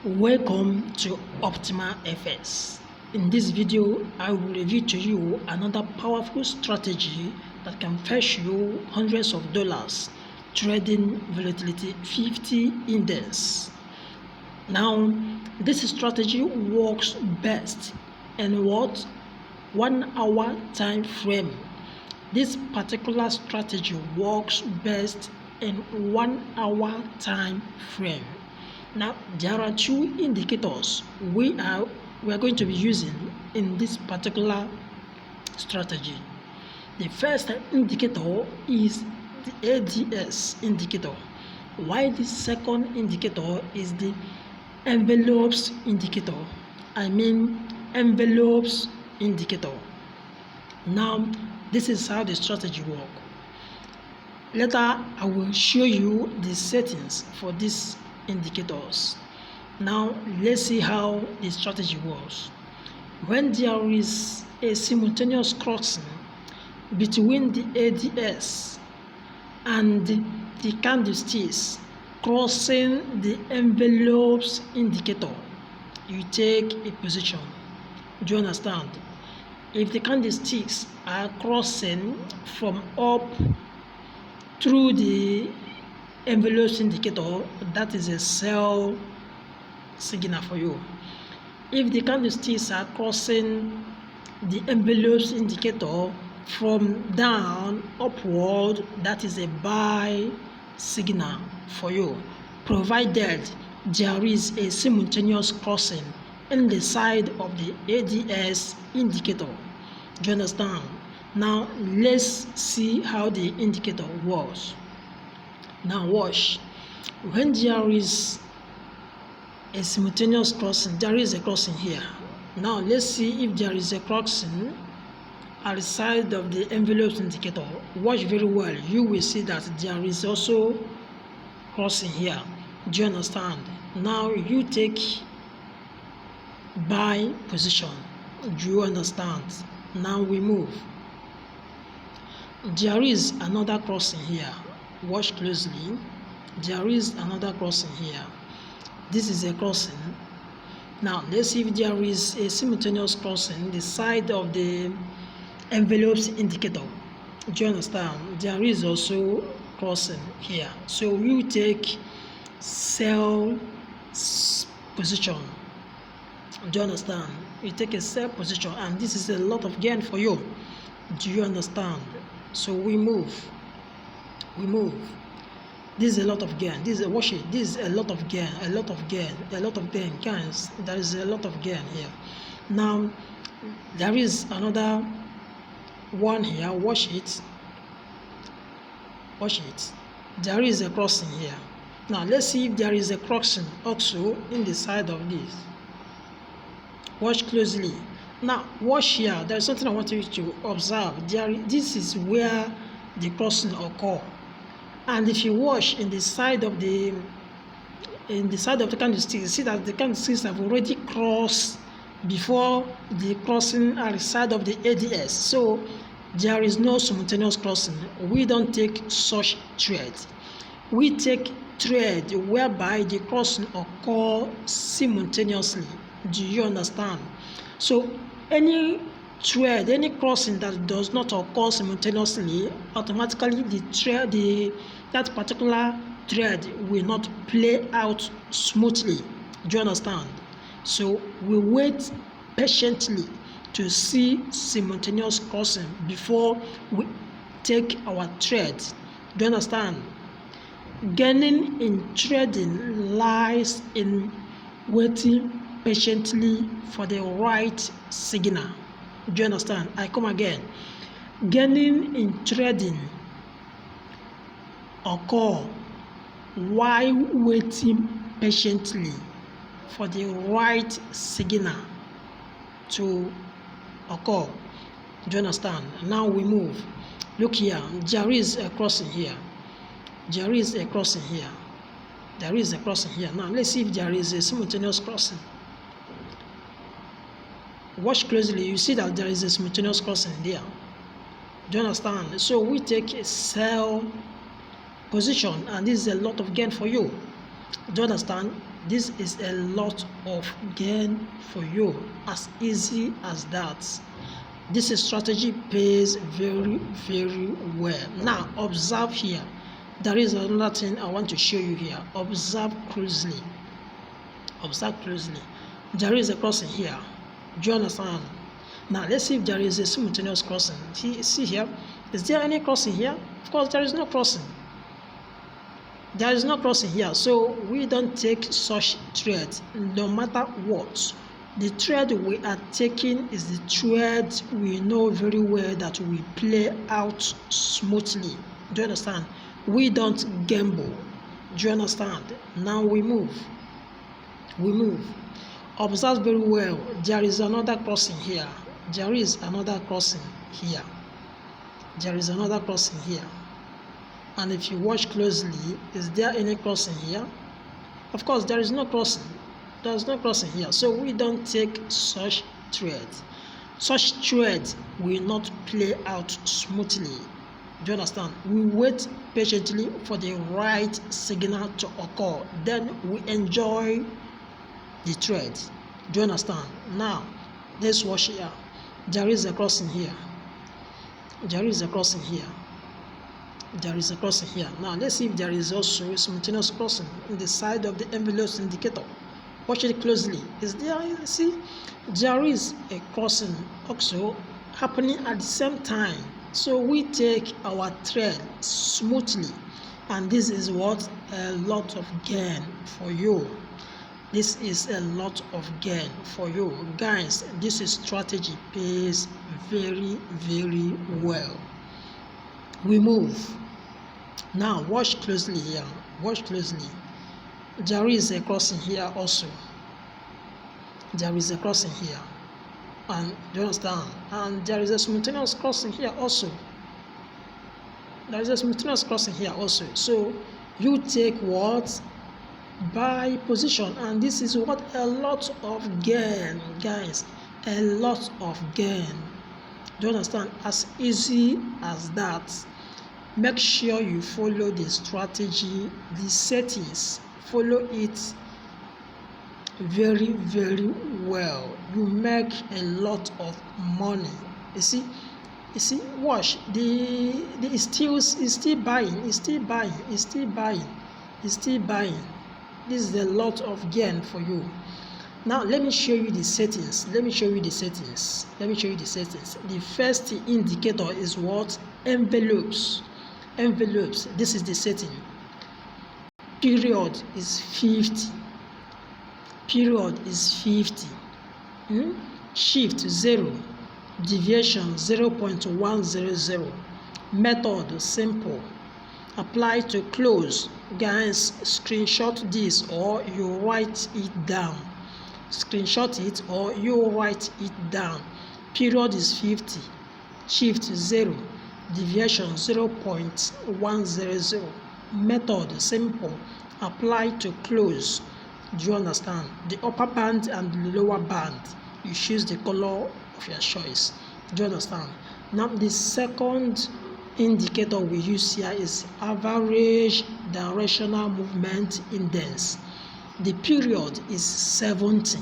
Welcome to Optimal FS. In this video, I will review to you another powerful strategy that can fetch you hundreds of dollars trading volatility 50 index. Now, this strategy works best in what 1 hour time frame. This particular strategy works best in 1 hour time frame. Now, there are two indicators we are going to be using in this particular strategy. The first indicator is the ADS indicator, while the second indicator is the envelopes indicator. Envelopes indicator. Now, this is how the strategy works. Later, I will show you the settings for these indicators. Now, let's see how the strategy works. When there is a simultaneous crossing between the ADS and the candlesticks crossing the envelopes indicator, you take a position. Do you understand? If the candlesticks are crossing from up through the envelopes indicator, that is a sell signal for you. If the candlesticks are crossing the envelopes indicator from down upward, that is a buy signal for you, provided there is a simultaneous crossing in the side of the ADS indicator. Do you understand? Now let's see how the indicator works. Now watch. When there is a simultaneous crossing, there is a crossing here. Now let's see if there is a crossing at the side of the envelope indicator. Watch very well. You will see that there is also crossing here. Do you understand? Now you take buy position. Do you understand? Now we move. There is another crossing here. Watch closely. There is another crossing here. This is a crossing. Now let's see if there is a simultaneous crossing the side of the envelopes indicator. Do you understand? There is also crossing here. So you take sell position. Do you understand? You take a sell position, and this is a lot of gain for you. Do you understand? So we move. This is a lot of gain. This is watch it. This is a lot of gain. Guys, there is a lot of gain here. Now there is another one here. Watch it. There is a crossing here. Now let's see if there is a crossing also in the side of this. Watch closely. Now watch here. There is something I want you to observe. This is where the crossing occur. And if you watch in the side of the candlesticks, you see that the candlesticks have already crossed before the crossing at the side of the ADS. So there is no simultaneous crossing. We don't take such trades. We take trade whereby the crossing occur simultaneously. Do you understand? So any trade, any crossing that does not occur simultaneously, automatically that particular trade will not play out smoothly. Do you understand? So we wait patiently to see simultaneous crossing before we take our trade. Do you understand? Gaining in trading lies in waiting patiently for the right signal. Do you understand? I come again. Gaining in trading occur while waiting patiently for the right signal to occur. Do you understand? Now we move. Look here. There is a crossing here. Now let's see if there is a simultaneous crossing. Watch closely. You see that there is a simultaneous crossing there. Do you understand? So we take a sell position, and this is a lot of gain for you. Do you understand? This is a lot of gain for you, as easy as that. This strategy pays very, very well. Now observe here. There is another thing I want to show you here. Observe closely. Observe closely. There is a crossing here. Do you understand? Now let's see if there is a simultaneous crossing. See here. Is there any crossing here? Of course, there is no crossing. There is no crossing here, so we don't take such trades no matter what. The trade we are taking is the trade we know very well that we play out smoothly. Do you understand? We don't gamble. Do you understand? Now we move. We move. Observe very well. There is another crossing here. There is another crossing here. There is another crossing here. And if you watch closely, is there any crossing here? Of course, there is no crossing. There is no crossing here. So we don't take such trades. Such trades will not play out smoothly. Do you understand? We wait patiently for the right signal to occur. Then we enjoy the trade. Do you understand? Now, let's watch here. There is a crossing here. There is a crossing here. There is a crossing here. Now let's see if there is also a simultaneous crossing in the side of the envelope indicator. Watch it closely. Is there? See, there is a crossing also happening at the same time. So we take our trade smoothly, and this is what a lot of gain for you. This is a lot of gain for you, guys. This strategy pays very, very well. We move. Now watch closely here. Watch closely. There is a crossing here also. There is a crossing here. And do you understand? And there is a simultaneous crossing here also. There is a simultaneous crossing here also. So you take what? Buy position. And this is what a lot of gain, guys. A lot of gain. Do you understand? As easy as that. Make sure you follow the strategy, the settings. Follow it very, very well. You make a lot of money. You see, watch. It's still buying. It's still buying. It's still buying. It's still buying. This is a lot of gain for you. Now let me show you the settings. Let me show you the settings. Let me show you the settings. The first indicator is what? Envelopes. Envelopes. This is the setting. Period is 50. Period is 50. Shift 0. Deviation 0.100. Method simple. Apply to close. Guys, screenshot this or you write it down. Screenshot it or you write it down. Period is 50. Shift 0. Deviation 0.100. Method simple. Apply to close. Do you understand? The upper band and the lower band, you choose the color of your choice. Do you understand? Now the second indicator we use here is average directional movement index. The period is 70.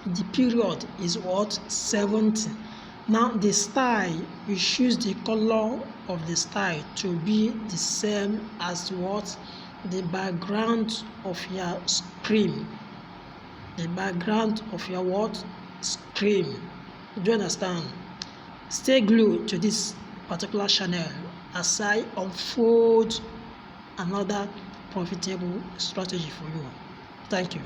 The period is what? 70. Now the style, you choose the color of the style to be the same as what? The background of your screen. The background of your what? Screen. Do you understand? Stay glued to this particular channel as I unfold another profitable strategy for you. Thank you.